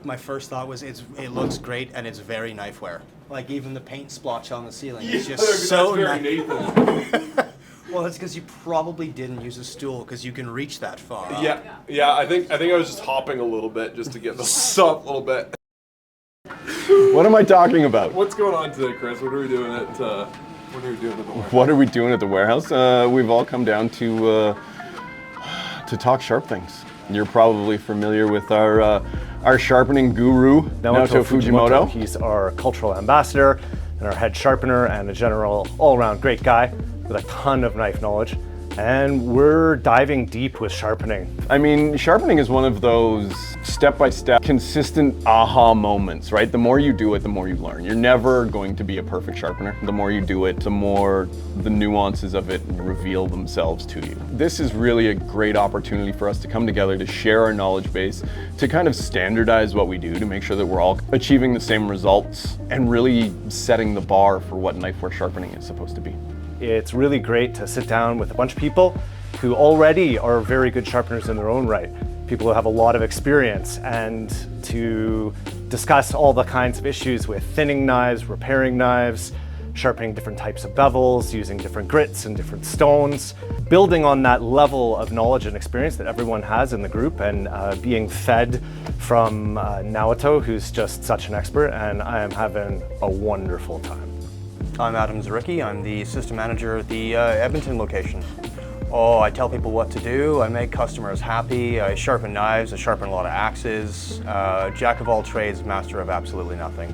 My first thought was it looks great and it's very Knifewear. Like even the paint splotch on the ceiling is just so very Nathan. Well, that's because you probably didn't use a stool because you can reach that far. Yeah. I think I was just hopping a little bit just to get this up a little bit. What am I talking about? What's going on today, Chris? What are we doing at the warehouse? What are we doing at the warehouse? We've all come down to talk sharp things. You're probably familiar with our sharpening guru, Naoto Fujimoto. He's our cultural ambassador and our head sharpener and a general all-around great guy with a ton of knife knowledge. And we're diving deep with sharpening. I mean, sharpening is one of those step-by-step, consistent aha moments, right? The more you do it, the more you learn. You're never going to be a perfect sharpener. The more you do it, the more the nuances of it reveal themselves to you. This is really a great opportunity for us to come together to share our knowledge base, to kind of standardize what we do, to make sure that we're all achieving the same results and really setting the bar for what knifewear sharpening is supposed to be. It's really great to sit down with a bunch of people who already are very good sharpeners in their own right, people who have a lot of experience, and to discuss all the kinds of issues with thinning knives, repairing knives, sharpening different types of bevels, using different grits and different stones, building on that level of knowledge and experience that everyone has in the group, and being fed from Naoto, who's just such an expert, and I am having a wonderful time. I'm Adam Zaricki. I'm the system manager at the Edmonton location. Oh, I tell people what to do. I make customers happy. I sharpen knives. I sharpen a lot of axes. Jack of all trades, master of absolutely nothing.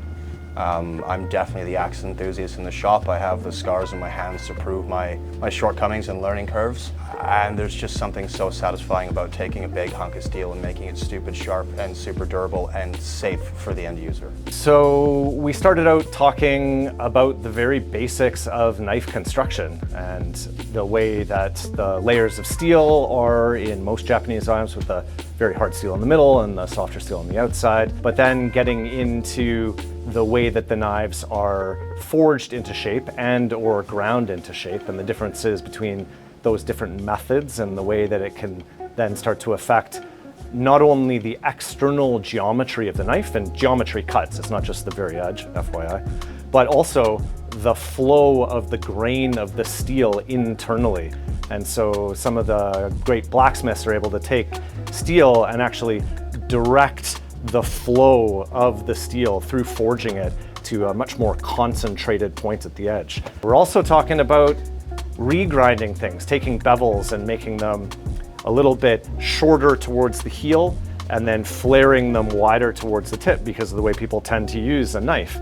I'm definitely the axe enthusiast in the shop. I have the scars on my hands to prove my shortcomings and learning curves. And there's just something so satisfying about taking a big hunk of steel and making it stupid sharp and super durable and safe for the end user. So we started out talking about the very basics of knife construction and the way that the layers of steel are in most Japanese knives, with the very hard steel in the middle and the softer steel on the outside, but then getting into the way that the knives are forged into shape and or ground into shape, and the differences between those different methods and the way that it can then start to affect not only the external geometry of the knife, and geometry cuts, it's not just the very edge, FYI, but also the flow of the grain of the steel internally. And so some of the great blacksmiths are able to take steel and actually direct the flow of the steel through forging it to a much more concentrated point at the edge. We're also talking about regrinding things, taking bevels and making them a little bit shorter towards the heel and then flaring them wider towards the tip because of the way people tend to use a knife.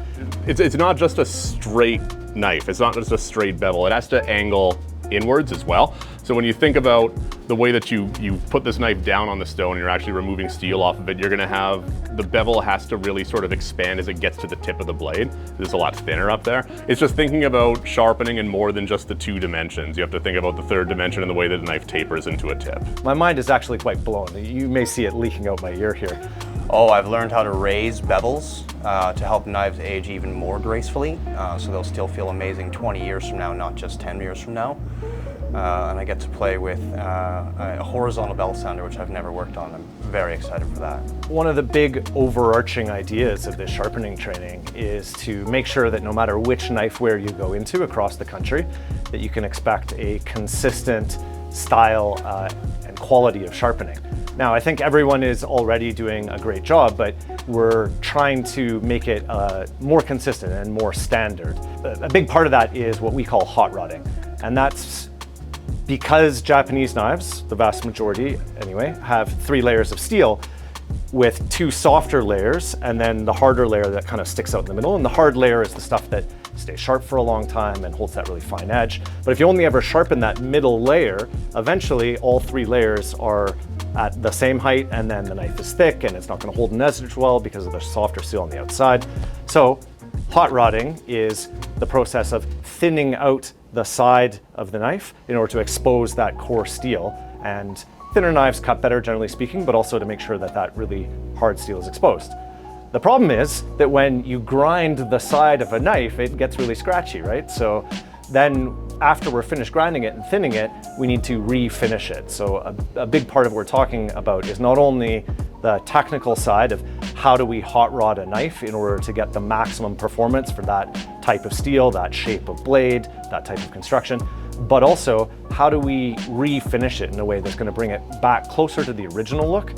It's not just a straight knife, it's not just a straight bevel, it has to angle inwards as well. So when you think about the way that you put this knife down on the stone and you're actually removing steel off of it, you're gonna have, the bevel has to really sort of expand as it gets to the tip of the blade. It's a lot thinner up there. It's just thinking about sharpening in more than just the two dimensions. You have to think about the third dimension and the way that the knife tapers into a tip. My mind is actually quite blown. You may see it leaking out my ear here. Oh, I've learned how to raise bevels to help knives age even more gracefully, so they'll still feel amazing 20 years from now, not just 10 years from now. And I get to play with a horizontal bevel sounder, which I've never worked on. I'm very excited for that. One of the big overarching ideas of this sharpening training is to make sure that no matter which knifewear you go into across the country, that you can expect a consistent style and quality of sharpening. Now, I think everyone is already doing a great job, but we're trying to make it more consistent and more standard. A big part of that is what we call hot rodding, and that's because Japanese knives, the vast majority anyway, have 3 layers of steel with 2 softer layers and then the harder layer that kind of sticks out in the middle. And the hard layer is the stuff that stays sharp for a long time and holds that really fine edge. But if you only ever sharpen that middle layer, eventually all 3 layers are at the same height, and then the knife is thick and it's not going to hold an edge well because of the softer steel on the outside. So hot rodding is the process of thinning out the side of the knife in order to expose that core steel. And thinner knives cut better, generally speaking, but also to make sure that that really hard steel is exposed. The problem is that when you grind the side of a knife, it gets really scratchy, right? So then after we're finished grinding it and thinning it, we need to refinish it. So a big part of what we're talking about is not only the technical side of how do we hot rod a knife in order to get the maximum performance for that type of steel, that shape of blade, that type of construction, but also how do we refinish it in a way that's going to bring it back closer to the original look?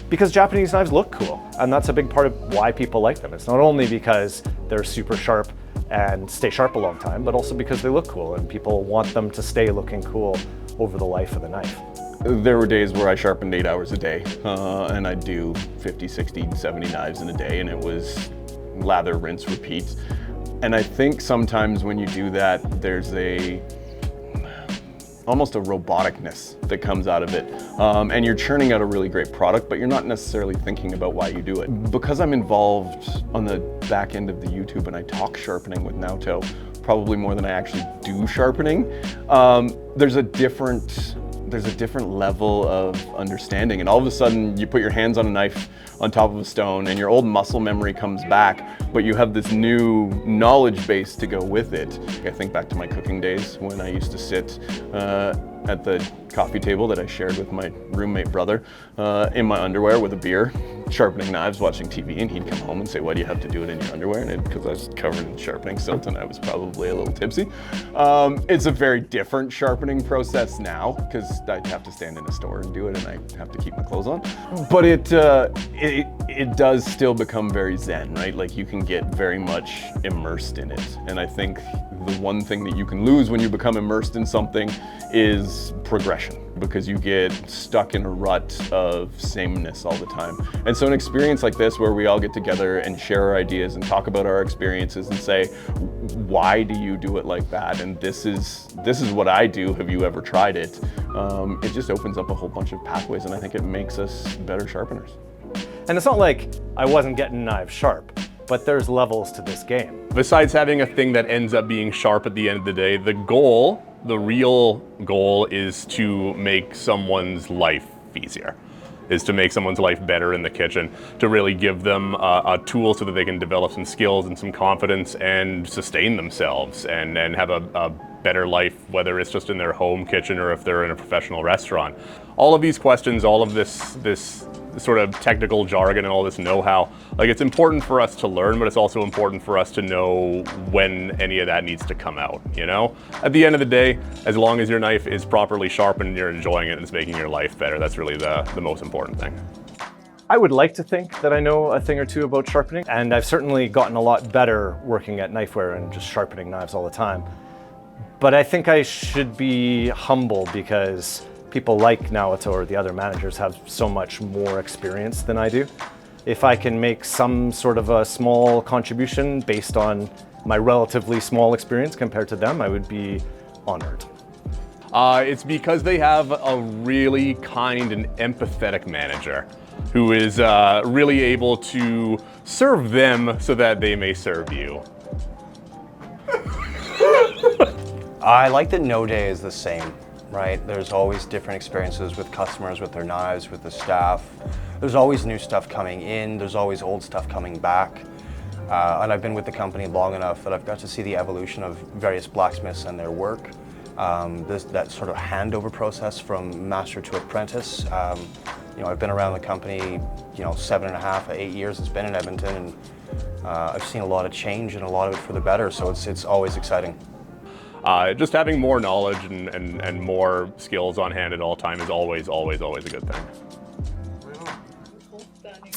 Because Japanese knives look cool, and that's a big part of why people like them. It's not only because they're super sharp and stay sharp a long time, but also because they look cool and people want them to stay looking cool over the life of the knife. There were days where I sharpened 8 hours a day, and I'd do 50, 60, 70 knives in a day, and it was lather, rinse, repeat. And I think sometimes when you do that, there's almost a roboticness that comes out of it. And you're churning out a really great product, but you're not necessarily thinking about why you do it. Because I'm involved on the back end of the YouTube and I talk sharpening with Naoto, probably more than I actually do sharpening, there's a different level of understanding. And all of a sudden you put your hands on a knife on top of a stone and your old muscle memory comes back, but you have this new knowledge base to go with it. I think back to my cooking days when I used to sit at the coffee table that I shared with my roommate brother in my underwear with a beer, sharpening knives, watching TV, and he'd come home and say, "Why do you have to do it in your underwear?" And because I was covered in sharpening silt and I was probably a little tipsy. It's a very different sharpening process now because I have to stand in a store and do it and I have to keep my clothes on. But it does still become very zen, right? Like you can get very much immersed in it. And I think the one thing that you can lose when you become immersed in something is progression, because you get stuck in a rut of sameness all the time. And so an experience like this where we all get together and share our ideas and talk about our experiences and say, why do you do it like that? And this is what I do. Have you ever tried it? It just opens up a whole bunch of pathways, and I think it makes us better sharpeners. And it's not like I wasn't getting knives sharp, but there's levels to this game. Besides having a thing that ends up being sharp at the end of the day, the real goal is to make someone's life easier, is to make someone's life better in the kitchen, to really give them a tool so that they can develop some skills and some confidence and sustain themselves and have a better life, whether it's just in their home kitchen or if they're in a professional restaurant. All of these questions, all of this sort of technical jargon and all this know-how, like it's important for us to learn, but it's also important for us to know when any of that needs to come out, you know? At the end of the day, as long as your knife is properly sharpened and you're enjoying it and it's making your life better, that's really the most important thing. I would like to think that I know a thing or two about sharpening, and I've certainly gotten a lot better working at Knifewear and just sharpening knives all the time. But I think I should be humble because people like Naoto or the other managers have so much more experience than I do. If I can make some sort of a small contribution based on my relatively small experience compared to them, I would be honored. It's because they have a really kind and empathetic manager who is really able to serve them so that they may serve you. I like that no day is the same, right? There's always different experiences with customers, with their knives, with the staff. There's always new stuff coming in, there's always old stuff coming back. And I've been with the company long enough that I've got to see the evolution of various blacksmiths and their work. That sort of handover process from master to apprentice. You know, I've been around the company, 7.5 or 8 years it's been in Edmonton, and I've seen a lot of change and a lot of it for the better, so it's always exciting. Just having more knowledge and more skills on hand at all time is always a good thing. Stunning.